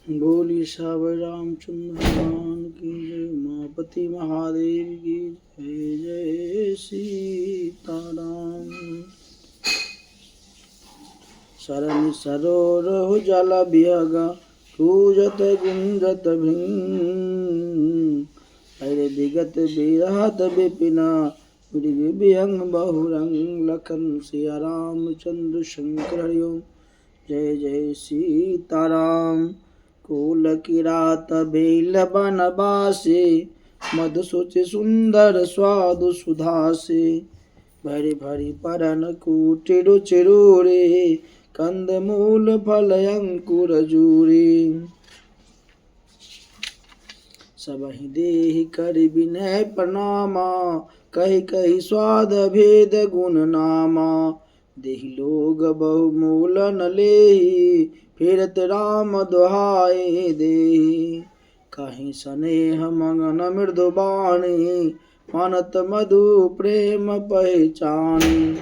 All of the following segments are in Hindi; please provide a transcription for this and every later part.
बोली सावर रामचंद्र भगवान की जय। उमापति महादेव की जय। जय सीताराम। सरनि सरोरहु जल बिहगा कूजत गुंजत भृंग। हरे विगत बिरहत विपिना मृग विहंग बहुरंग। लखन सिया रामचंद्र शंकर हरिओम। जय जय सीताराम। कुल किरात बेल बनवासे मधुसुचि सुंदर स्वादु सुधासे। भरी भरी परन कुटिरु चिरूरे कंद मूल फल अंकुर जूरे। सबहि देहि कर विनय प्रणामा कहि कहि स्वाद भेद गुण नामा। देहि लोग बहुमूल न लेहि फिरत राम दुहाई देहि। कहीं स्नेह मगन मृदु बाणी मानत मधु प्रेम पहचानी।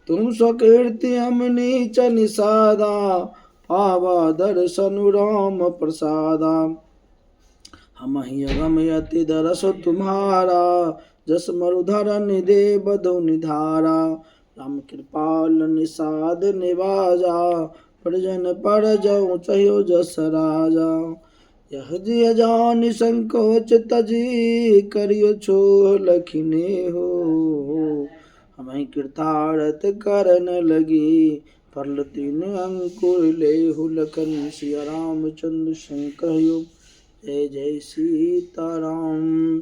तुम स्वकीर्ति हम नीच निषादा पावा दर्शनु राम प्रसादा। हम ही अगम यति दरस तुम्हारा जस मरुधर निदे बधु निधारा। राम कृपाल निषाद निवाजा परिजन पर जऊ चयो जस राजा। यह जिय जान संकोच तजी करियो छो लखिने हो। हमें कृतार्थ करन लगी फल तीन अंकुर लेहु। लखन सिया रामचंद्र शंकर हरिओम। जय जय सीताराम।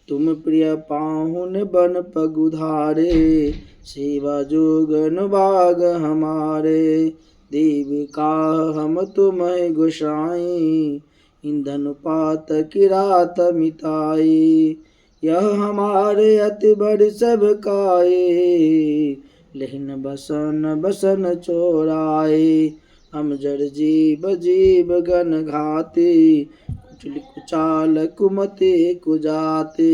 तुम प्रिय पाहुन बन पगुधारे सेवा जोगन बाग हमारे। देविका हम तुम्हें गोसाई ईंधन पात किरात मिताई। यह हमारे अति बड़ सब काए लेहिन बसन बसन चोराए। हम जर जीव जीव गण घाते कुचल कुचाल कुमते कुजाते।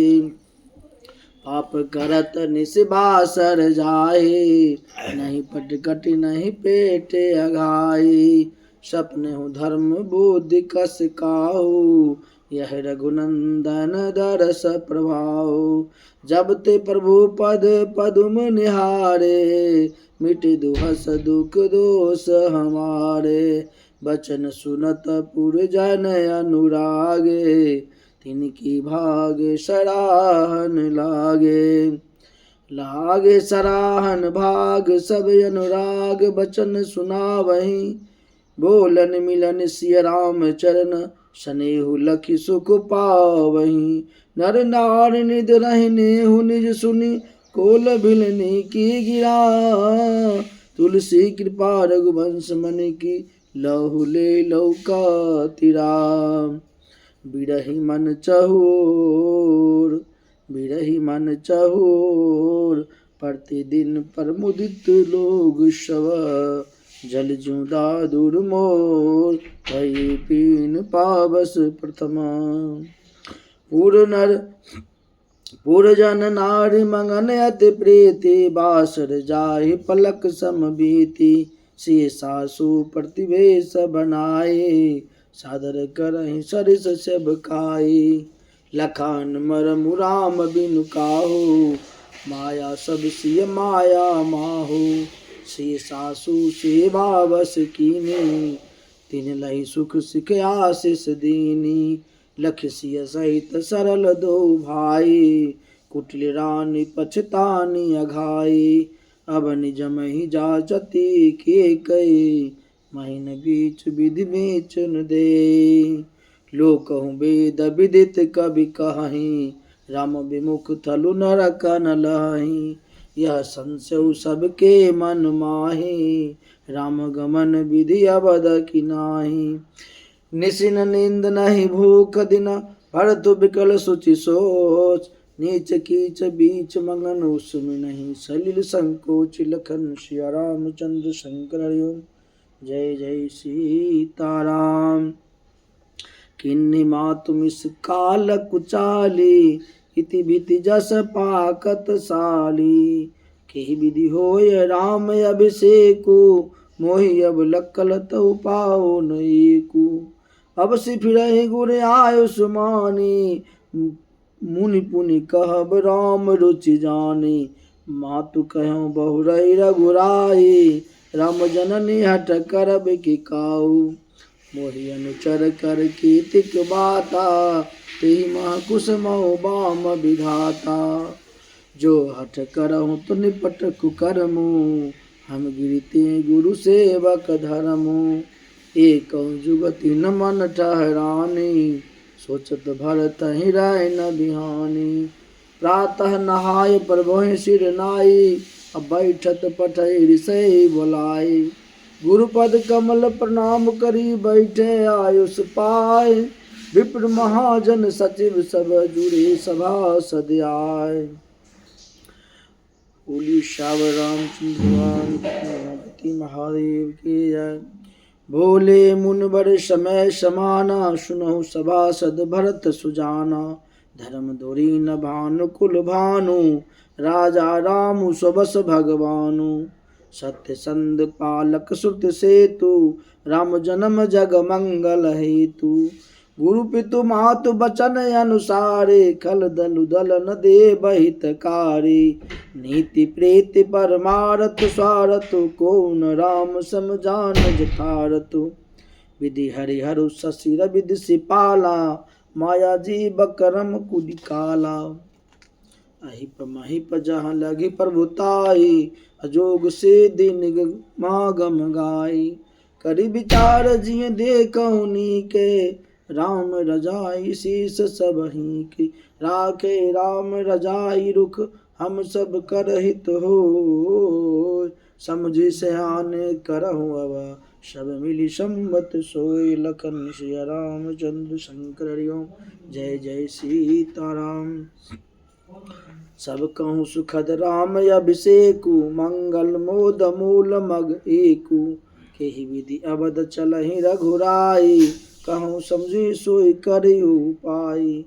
पाप करत निस्बासर जाए नहीं पटकट नहीं पेट अघाई। सपने हूँ धर्म बुद्धि कस काहू यह रघुनंदन दरस प्रभाव। जब ते प्रभु पद पदुम निहारे मिट दुहस दुख दोष हमारे। बचन सुनत पुरजन अनुरागे तिनकी भाग सराहन लागे। लागे सराहन भाग सब अनुराग बचन सुनावहीं। बोलन मिलन सिय राम चरण स्नेहु लखि सुख पावहीं। नर नार निद रहनेहु निज सुनि कोल बिलनि की गिरा। तुलसी कृपा रघुवंश मन की लहु ले लौका तिरा। बिरहि मन चहुर बिरहि मन चहुर प्रतिदिन प्रमुदित लोग शव। जल जूदा दूर मोर भई पीन पावस प्रथमा। पुर नर पुरजन नारी मंगन अति प्रीति बासर जाहि पलक सम बीति। से सासु प्रतिवेश बनाए सादर करहि सरिस सेबकाई। लखान मरमु राम बिनु काहू माया सब सिय माया माहू। से सासु सेवा बस कीनी तिन लहि सुख सिख आशीष दीनी। लख सिय सहित सरल दो भाई कुटिल रानी पछतानी अघाई। अब निज मही जाचती के कई महीन बीच विधि बेचन दे। लोकहु वेद विदित कवि कहीं राम विमुख थलु नरक न लहीं। यह संशय सबके मन माही राम गमन विधि अवध की नाही। निसिन नींद नहीं भूख दिन भरतु बिकल सुचि सोच। नीच कीच बीच मगन उसमें नहीं सलिल संकोच। लखन सिया रामचंद्र शंकर हरिओम। जय जय सीताराम। किन्नि मातु मिस काल कुचाली इति भीति जस पाकत साली। केहि विधि होय राम अभिषेकु मोहि अब लक्कल तउ पाओ न एको। अब से फिर गुर आयुष्मानी, मुनि पुनि कहब राम रुचि जानी। मातु कहो बहुरई रघुराई, राम जननी हठ करब की काऊ। मोहि अनुचर कर कीर्तिक बाता, तेहि मह कुश महो बाम विधाता। जो हठ करहु तो निपट कुकर्मु, हम गिरते गुरु सेवक धर्मु। एक जुगति न मन ठहरानी, सोचत भरत ही राय न बिहानी। प्रातः नहाय प्रभु सिर नाई, अब बैठत पठै ऋषि बोलाई। गुरुपद कमल प्रणाम करी, बैठे आयुष पाय। विप्र महाजन सचिव सब जुड़े, सभा सदयाय। बोली श्यावर रामचंद्र महादेव की जय। भोले मुनिवर समय समाना, सुनहु सभासद भरत सुजाना। धर्म धुरी न भानु कुल भानु, राजा रामु स्वबस भगवानु। सत्य संध पालक श्रुत सेतु, राम जन्म जग मंगल हेतु। गुरु पितु मातु बचन अनुसारे, खल दलु दलन दे बहितकारी। नीति प्रीति परमारथ स्वारथ, को न राम सम जान जठारतु। विधि हरिहरु शशिर विधि सिपाला, माया जीव करम कुदि काला। अहिप महिप जहाँ लगी प्रभुताई, अजोग से दिन मागम गाई। करी विचार जिय देखहु नीके, राम रजाई शीस सबहि के। राखे राम रजाई रुख, हम सब करहित हो। समझि सयाने करहु अब, सब मिली सम्मत सोई। लखन सिया रामचंद्र शंकर हरि ओम। जय जय सीताराम। सब कहूँ सुखद राम अभिषेकु, मंगल मोद मूल मग एकु। केहि विधि अवध चलहि रघुराई, कहूँ समझी सोई करि उपाय।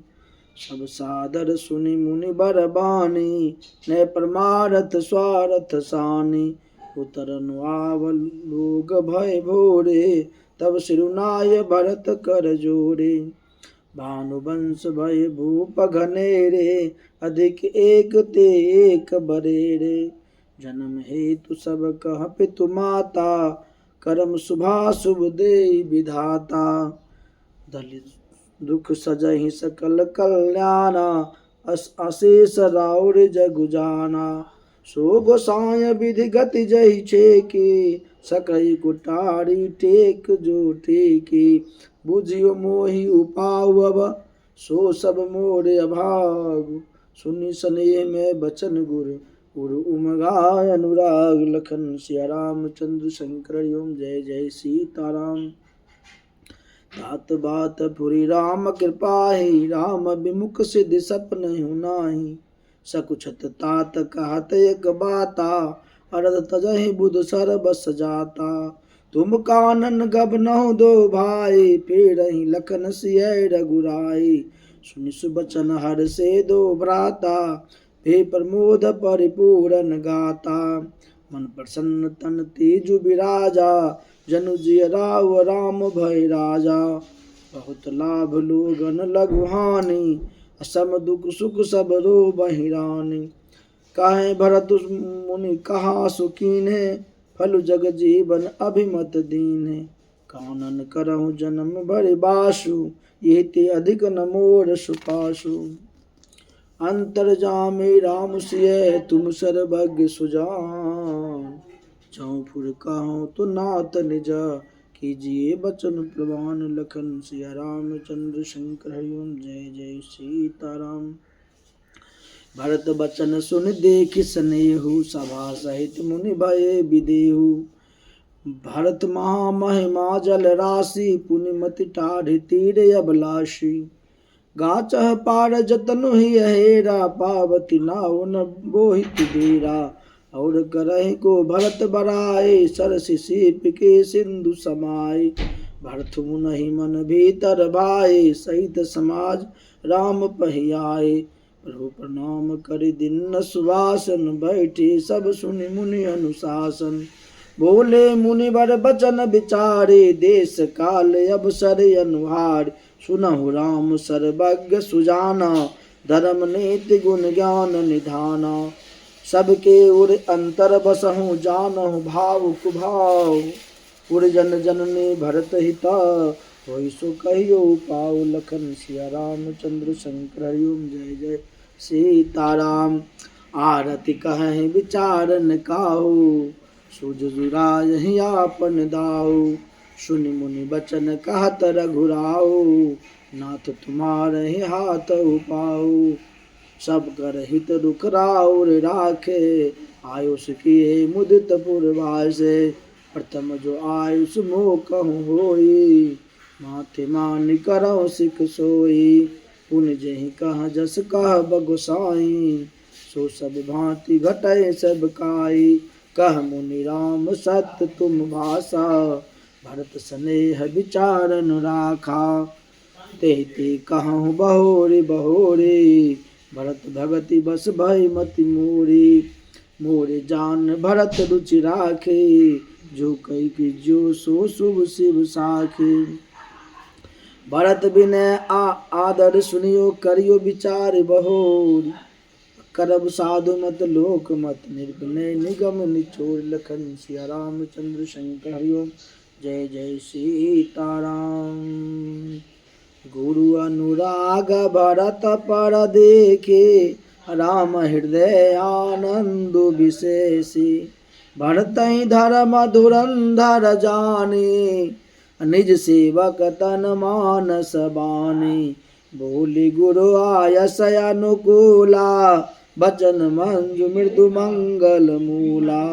सब सादर सुनि मुनि बर बानी, नय परमारथ स्वारथ सानी। उतरनु आवल लोग भय भोरे, तब सिरुनाय भरत कर जोरे। भानुवंश भय भूप घनेरे, अधिक एक ते एक बरेरे। जन्म हेतु सब कह पितु माता, करम शुभाशुभ देहि विधाता। दलित दुख सजहि सकल कल्याणा, अशेष राउर जगु जाना। सो गोसाय विधि गति जहि छेकी, सकई कुटारी टेक जो टेकी। बुझियो मोहि उपाउ अब, सो सब मोरे अभाग। सुनि सनेह में बचन गुर, उर उमगाय अनुराग। लखन सिया रामचंद्र शंकर हरि ओम। जय जय सीताराम। तात बात पुरी राम कृपाहि, राम विमुख सिद्धि सपनहु नाही। सकुछत तात कहत एक बाता, अरद तजहि बुध सर बस जाता। तुम कानन गबनहु दो भाई, फेरहि लखन सिय रघुराई। सुनि सुबचन हर्षे दो भ्राता, हे प्रमोद परिपूरन गाता। मन प्रसन्न तन तेजु विराजा, जनु जिय राव राम भय राजा। बहुत लाभ लोगन लघु हानि, असम दुख सुख सब रो बहिरानी। काहे भरत मुनि कहा सुकीन्हे, फल जग जीवन अभिमत दीन्हे। कानन करहु जन्म भरि बासु, ये ते अधिक न मोर सुपासु। अंतर्जामी राम सिय तुम सर्वज्ञ सुजान, चौफुर कहो तो नाथ निज, कीजिए बचन प्रमाण। लखन सिया रामचंद्र शंकर हरि ओम। जय जय सीताराम। भरत बचन सुन देखि सनेहु, सभा सहित मुनि भये विदेहु। भरत महामहिमा जल राशि, पुनि मति टाढ़ि तीर अभिलाषी। गाचह पार जतनु ही हेरा, पावती नाव न बोहित बेरा। और करहि को भरत बराए, सरसि सीप के सिंधु समाये। भरत मुनि मन भीतर भाए, सहित समाज राम पहियाए। प्रभु प्रणाम करि दीन सुवासन, बैठे सब सुनि मुनि अनुशासन। बोले मुनिवर बचन विचारे, देश काल अवसर अनुहार। सुनहु राम सर्वज्ञ सुजाना, धर्म नीति गुण ज्ञान निधाना। सबके उर अंतर बसहु, जानहु भाव कुभाव। उर जन जननी भरत हिता, होई सो कहियो पाऊ। लखन सिया रामचंद्र शंकर हरि ओम। जय जय सीताराम। आरती कहें विचारन काहू, सूझ आपन दाऊ। सुनि मुनि बचन कहत रघुराऊ, नाथ तुम्हारे हाथ पाऊ। सब कर हित दुख राउर राखे, आयुष किए मुदित पुरवासे। प्रथम जो आयुष मोह कहूँ होई, माथे मान करौ सिख सोई। पुन जहि कह जस कह बगुसाई, सो सब भांति घटै सब काई। कह मुनि राम सत्य तुम भाषा, भरत स्नेह विचारन राखा। ते कहूँ बहोरी बहोरी, भरत भगति बस भय मति मोरी। मोरे जान भरत रुचि राखे, जो कई की जो सो शुभ शिव साखे। भरत विनय आदर सुनियो, करियो विचार बहोरी। करब साधु मत लोक मत, निर्विनय निगम निचोर। लखन सिया रामचंद्र शंकर हरि ओम। जय जय सीताराम। गुरु अनुराग भरत पर देखे, राम हृदय आनंद विशेषी। भरत धर्म धुरंधर जाने, निज सेवक तन मानस बाने। बोली गुरु आयस अनुकूला, बचन मंजु मृदु मंगल मूला।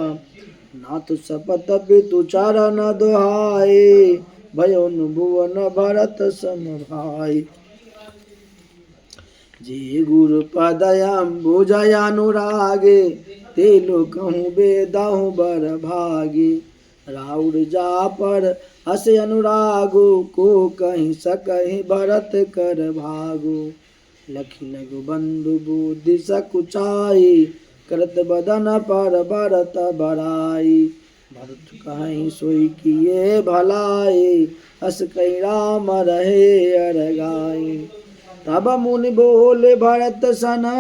नाथ सपत पितु चरण दुहाए, भयउन भुवन भरत सम भाई। जे गुरु पदयम्बुज अनुरागे, ते लोकहु बेदहु बर भागे। राउर जा पर हस अनुरागो, को कहीं सकहि भरत कर भागो। लखि लघु बंधु बुद्धि सकुचाई, करत बदन पर भरत बड़ाई। भरत कहीं सोई किए भलाई, हस कहीं राम रहे अरगाई। तब मुनि बोले भरत सना,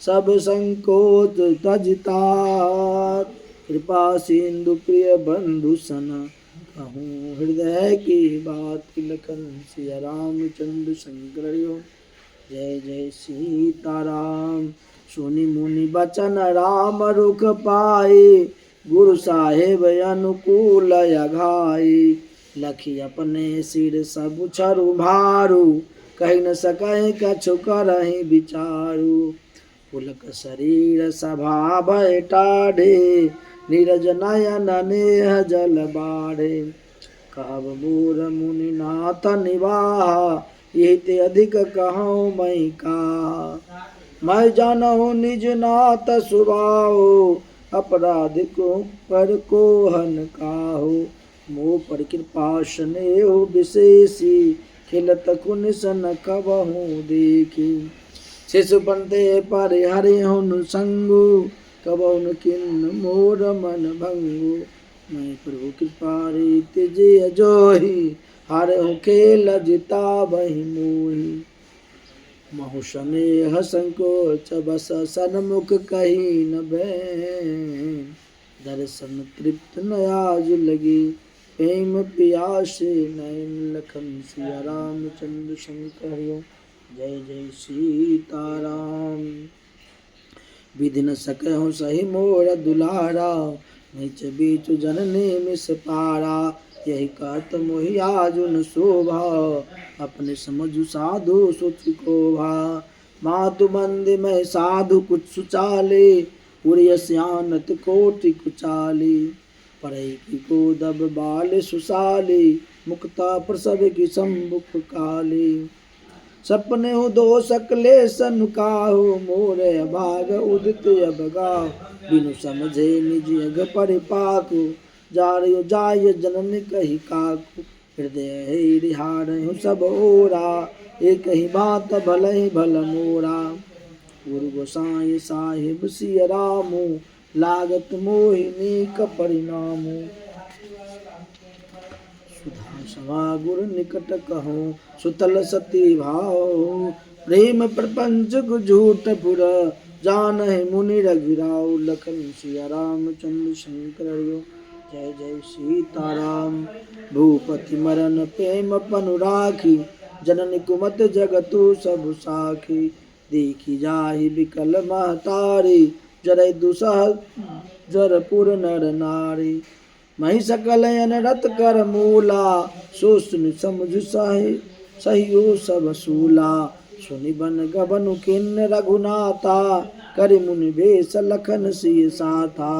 सब संकोच तजता। कृपा सिंधु प्रिय बंधु सना, कहूँ हृदय की बात। लखन सिया रामचंद्र शंकर हरि ओम। जय जय सीताराम। सुनि मुनि बचन राम रुख पाए, गुरु साहेब अनुकूल अघाई। लखी अपने सिर सब छरु भारू, कही न सकहि कछु करहि विचारू। पुलक शरीर सभा भय टाढ़े, नीरज नयन नेह जल बाढ़े। कहब मोर मुनि नाथ निवाहा, यही ते अधिक कहूँ मैं कहा। मैं जानहु निज नाथ सुभाओ, अपराध को पर कोहन काहो। मोह पर कृपा स्नेह विशेषी, खिलत कुन सन कबहु देखी। शिशु बनते पर हरिहुन संगु, कबहुन किन्न मोर मन भंगु। मैं प्रभु कृपा रीति जय जोहि, हारहु खेल जिता बहि मोहि। महु स्नेह संकोच बस सन्मुख कही न बैन। दर्शन तृप्त न आज लगी, प्रेम पियासे नैन। लखन सिया रामचंद्र शंकर हरि ओम। जय जय सीताराम। विधि न सकहु सही मोर दुलारा, नीच बीच जननी मिस पारा। यही कहत मोहि आजुन शोभा, अपने समझु साधु सुच को भा। मातु मंद में साधु कुछ सुचाले, उड़िय सियानत कोटि कुचाली। परई की कोदब बाल सुसाली, मुक्ता प्रसव की सम्मुख काली। सपने हो दो सकले सन काहू, मोरे भाग उदित अबगाहु। बिनु समझे निज अघ परिपाकु, जारियो जाय जनन कही काकु। हृदय हे रिहारहु सब ओरा, एक ही बात भल ही भल मोरा। गुरु गोसाई साहिब सिय रामू, लागत मोहिनी का परिणाम। सुधा सवा गुर निकट कहो सुतल सती भाव, प्रेम प्रपंच गु झूठ पुर जान है मुनि रघुराव। लखन सिया रामचंद्र शंकर हरिओ। जय जय सीताराम। भूपति मरन प्रेम पनु राखी, जननी कुमत जगतु सब साखी। देखी जाहि बिकल महतारी, जरै दुसह जरपुर नर नारी। मही सकल अनरत कर मूला, सो सुन समुझ सहियो सब सूला। सुनि बन गबनु किन्न रघुनाथा, कर मुनि भेष लखन सिय साथा।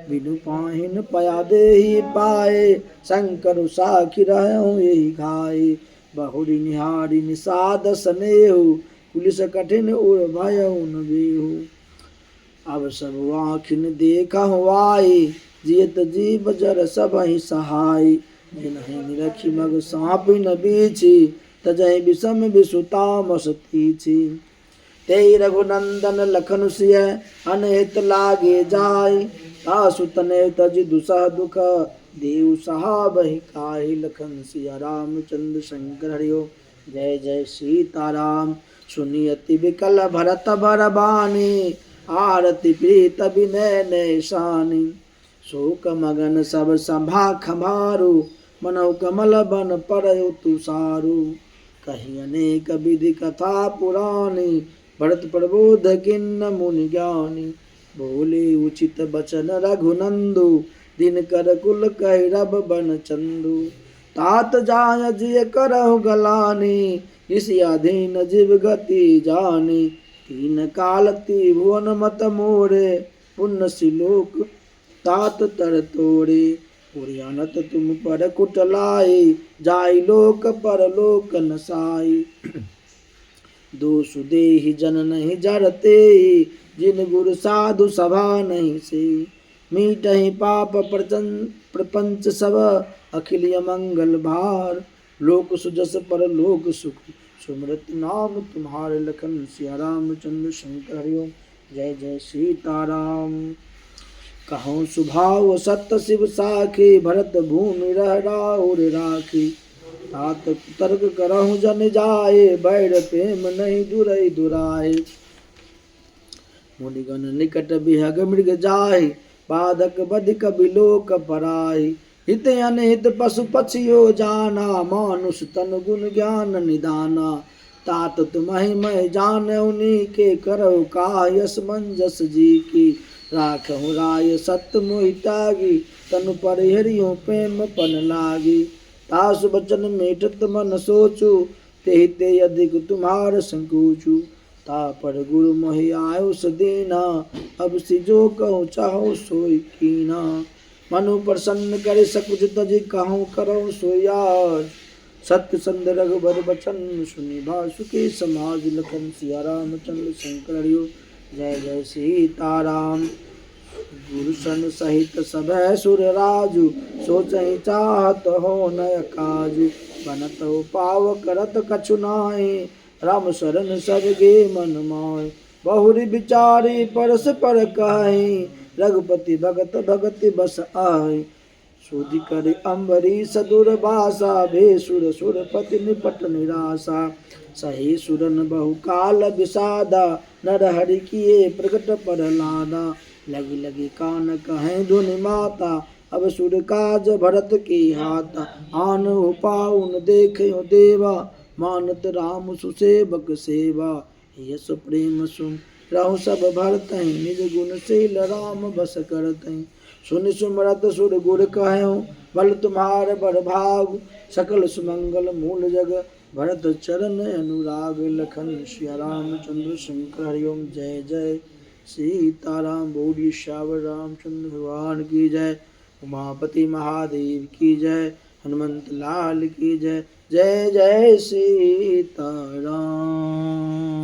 बिनु पाहिन पया देहि पाए, शंकर साखी रहूं यही घाये। बहुरी निहारी निषाद स्नेहु, पुलिस कठिन उर भयउ न बेहु। अब सब आँखिन देखहु आए, जियत जीव जर सबहि सहाय। जिनहि निरखी मग साँप न बीछि, तजहि विषम विसुतामस तीछि। तेहि रघुनंदन लखन सिय, अनहित लागे जाय। तासु तनय तज दुसह दुख, देव सहाबहि काहि। लखन सिया रामचंद्र शंकर हरिओ। जय जय सीताराम। सुनि अति विकल भरत बर बानी, आरती प्रीत विनय नैशानी। शोक मगन सब सभा खमारू, मनहु कमल बन परयु तुषारू। कही अनेक विधि कथा पुरानी, भरत प्रबोध किन्न मुनि ज्ञानी। बोले उचित बचन रघुनंदु, दिन कर कुल कहि रब बन चंदु। तात जाय जिय करहु गलानी, इसी अधीन जीव गति जानी। तीन काल त्रिभुवन मत मोरे, पुण्य सिलोक तात तर तोड़े। पुरियानत तुम पर कुटलाए, जाई लोक पर लोक नसाई। दोष देहि जन नहीं जरते, जिन गुरु साधु सभा नहीं से। मीटहि पाप प्रपंच सब, अखिल मंगल भार। लोक सुजस पर लोक सुख, सुमृत नाम तुम्हारे। लखन सिया रामचंद्र शंकर हरिओ। जय जय सीताराम। कहूँ सुभाव सत्य शिव साखी, भरत भूमि रह राहुर राखी। तात तर्क करहु जन जाए, बैर प्रेम नहीं दुरई दुराए। मुनिगण निकट बिहग मृग जाहि, बाधक बधिक बिलोक पराहि। हित अनहित पशु पक्षियो जाना, मानुष तन गुण ज्ञान निदाना। तात तुम्हि मैं जानऊ नीके, करहु कायस मंजस जी की। राखहु राय सत्य मोहि त्यागी, तनु परिहरियो प्रेम पन लागी। तासु बचन मीठत मन सोचू, तेहि ते अधिक तुम्हार संकोचू। तापर गुरु मोहि आयुष दीना, अब सिजो कहूँ चाहो सोई कीना। मनु प्रसन्न करे सकुच तजि, कहूँ करहु सोयाज। सत्य संद रघुबर बचन, सुनि भासुके समाज। लखन सिया रामचंद्र शंकर हरिओ। जय जय सीताराम। गुरु सन सहित सभै सुर राजू, सोचहि चाहत हो नय काजू। बनत पाव करत कछु नाहि, राम शरण सबगे मन माय। बहुरी विचारी परस पर कहि, रघुपति भगत भगति बस आय। सुधि कर अम्बरीश दुर्वासा, भेसुर सुरपति निपट निराशा। सही सुरन बहु काल विषादा, नर हरि किए प्रकट प्रहलादा। लगी लगी कान कहें धुनि माता, अब सुर काज भरत की हाथा। आन पाउन देखे देवा, मानत राम सुसेवक सेवा। यस प्रेम सुन रहु सब भरतहि, निज गुण शील राम बस करतहि। सुनि सुमरत सुर गुर कहूँ, बल तुम्हार बड़ भाग। सकल सुमंगल मूल जग, भरत चरण अनुराग। लखन सिया रामचंद्र शंकर हरिओम। जय जय सीताराम। बोलिए श्यावर रामचंद्र भगवान की जय। उमापति महादेव की जय। हनुमंत लाल की जय। जय जय सीताराम।